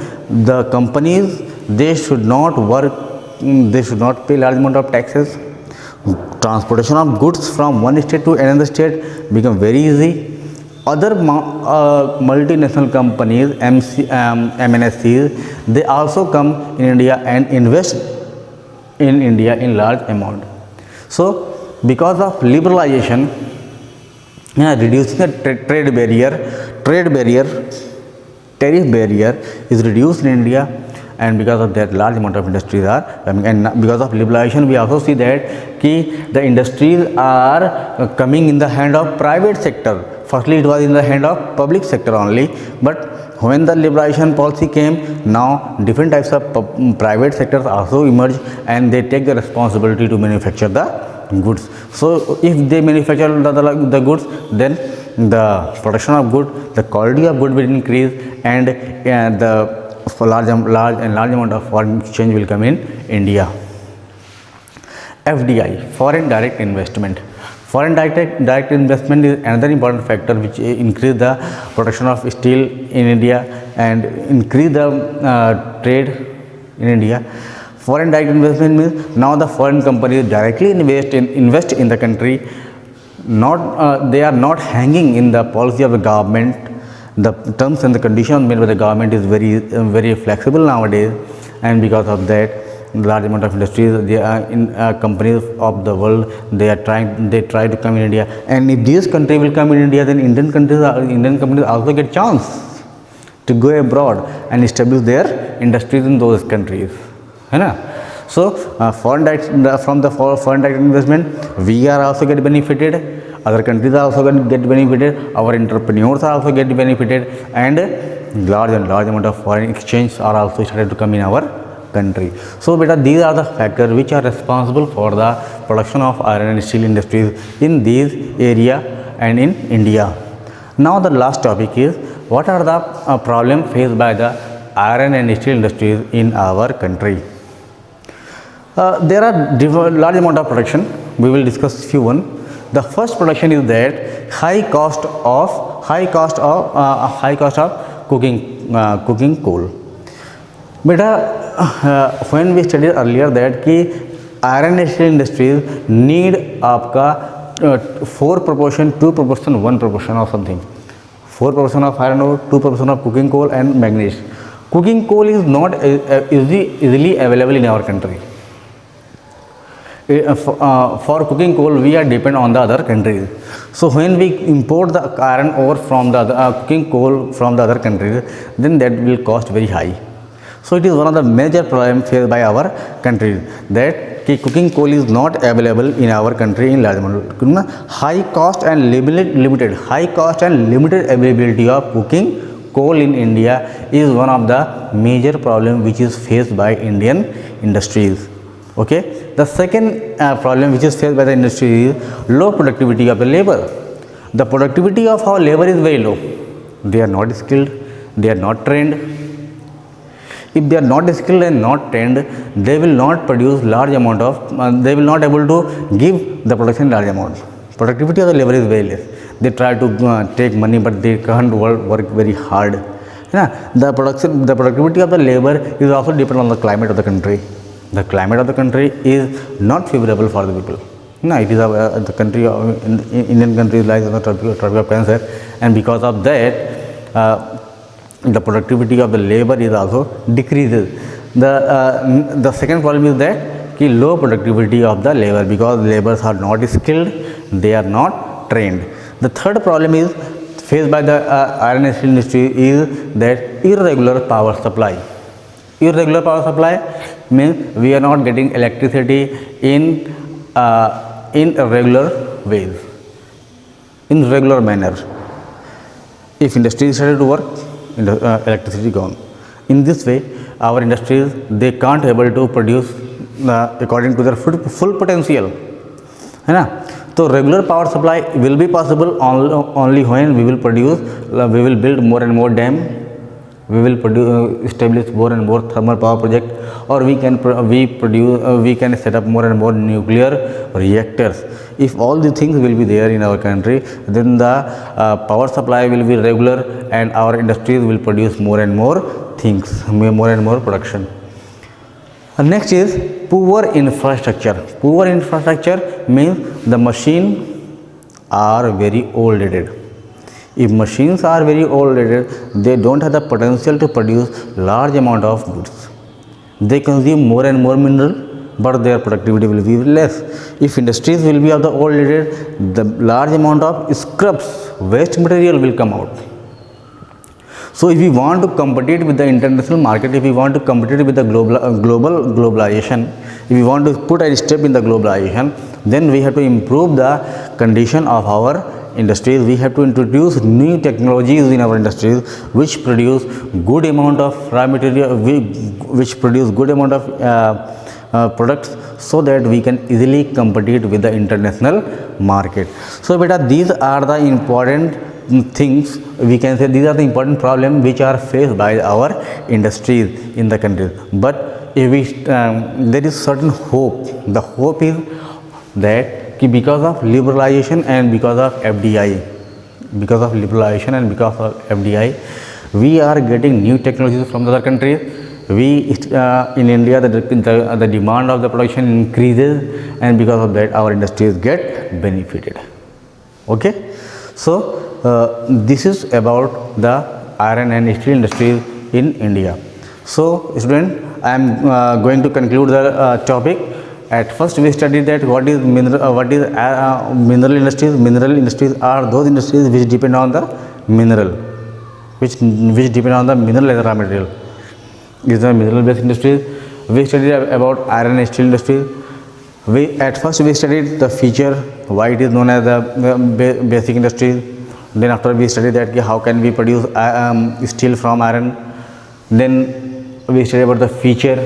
the companies, they should not work, they should not pay large amount of taxes. Transportation of goods from one state to another state become very easy. Other multinational companies, MNCs, they also come in India and invest in India in large amount. So because of liberalization, reducing the trade barrier, tariff barrier is reduced in India, and because of that large amount of industries are coming. And because of liberalization, we also see that the industries are coming in the hand of private sector. Firstly it was in the hand of public sector only, but when the liberalization policy came, now different types of private sectors also emerge, and they take the responsibility to manufacture the goods. So if they manufacture the goods, then the production of good, the quality of good will increase, and the large amount of foreign exchange will come in India. FDI, foreign direct investment. Foreign direct investment is another important factor which increase the production of steel in India and increase the trade in India. Foreign direct investment means now the foreign companies directly invest in the country. They are not hanging in the policy of the government. The terms and the conditions made by the government is very flexible nowadays, and because of that, large amount of industries, they are in companies of the world, they try to come in India. And if this country will come in India, then Indian companies also get chance to go abroad and establish their industries in those countries. So from the foreign direct investment, we are also get benefited, other countries are also get benefited, our entrepreneurs are also get benefited, and large amount of foreign exchange are also started to come in our country. So beta, these are the factors which are responsible for the production of iron and steel industries in these area and in India. Now the last topic is, what are the problems faced by the iron and steel industries in our country? There are large amount of production. We will discuss few one. The first production is that high cost of cooking coal. Beta, when we studied earlier that iron and steel industries need आपका 4 proportion, 2 proportion, 1 proportion or something. 4 proportion of iron ore, 2 proportion of cooking coal and manganese. Cooking coal is not easily available in our country. For cooking coal, we are depend on the other countries. So when we import the iron ore from the cooking coal from the other countries, then that will cost very high. So it is one of the major problems faced by our country, that cooking coal is not available in our country in large amount. High cost and limited availability of cooking coal in India is one of the major problem which is faced by Indian industries. Okay. The second problem which is faced by the industry is low productivity of the labor. The productivity of our labor is very low. They are not skilled, they are not trained. If they are not skilled and not trained, they will not produce large amount of, they will not able to give the production large amount. Productivity of the labor is very less. They try to take money, but they can't work very hard. The productivity of the labor is also depend on the climate of the country. The climate of the country is not favorable for the people. It is the country, Indian country lies on the tropic of Cancer, and because of that, the productivity of the labor is also decreases. The second problem is that low productivity of the labor, because laborers are not skilled, they are not trained. The third problem is faced by the iron and steel industry is that irregular power supply. Irregular power supply means we are not getting electricity in regular ways, in regular manner. If industry started to work, electricity gone. In this way, our industries, they can't able to produce according to their full potential, है ना. तो regular power supply will be possible only when we will build more and more dam, we will establish more and more thermal power project, or we can set up more and more nuclear reactors. If all the things will be there in our country, then the power supply will be regular and our industries will produce more and more things, more and more production. Next is poor infrastructure. Poor infrastructure means the machine are very old dated. If machines are very old dated, they don't have the potential to produce large amount of goods. They consume more and more mineral, but their productivity will be less. If industries will be of the old dated, the large amount of scraps, waste material will come out. So if we want to compete with the international market, if we want to compete with the globalization, if we want to put a step in the globalization, then we have to improve the condition of our industries. We have to introduce new technologies in our industries which produce good amount of raw material, which produce good amount of products, so that we can easily compete with the international market. So beta, these are the important things, we can say these are the important problems which are faced by our industries in the country. But if we there is certain hope. The hope is that because of liberalization and because of FDI, we are getting new technologies from the other countries. We in India, the demand of the production increases, and because of that our industries get benefited. Okay, so this is about the iron and steel industries in India. So student, I am going to conclude the topic. At first we studied that what is mineral industries. Mineral industries are those industries which depend on the mineral, which depend on the mineral as a raw material. These are mineral based industries. We studied about iron and steel industries. At first we studied the feature, why it is known as the basic industries. Then after we studied that how can we produce steel from iron. Then we studied about the feature,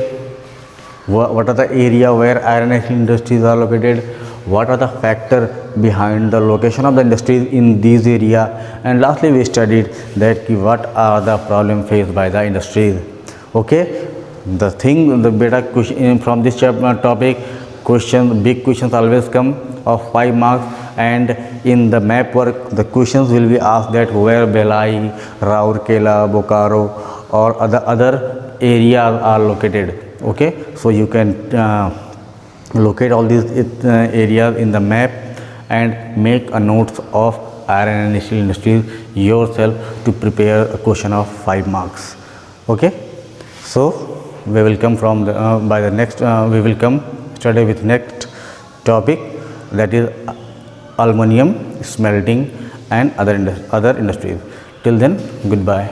what are the area where iron and steel industries are located, what are the factors behind the location of the industries in these area, and lastly we studied that what are the problems faced by the industries. Okay, the beta question from this topic, big questions always come of 5 marks, and in the map work the questions will be asked that where Belai, Rourkela, Bokaro or other areas are located. Okay, so you can locate all these areas in the map and make a notes of iron and steel industries yourself to prepare a question of 5 marks. Okay, so we will come from the by the next we will come study with next topic, that is aluminum smelting and other industries. Till then, goodbye.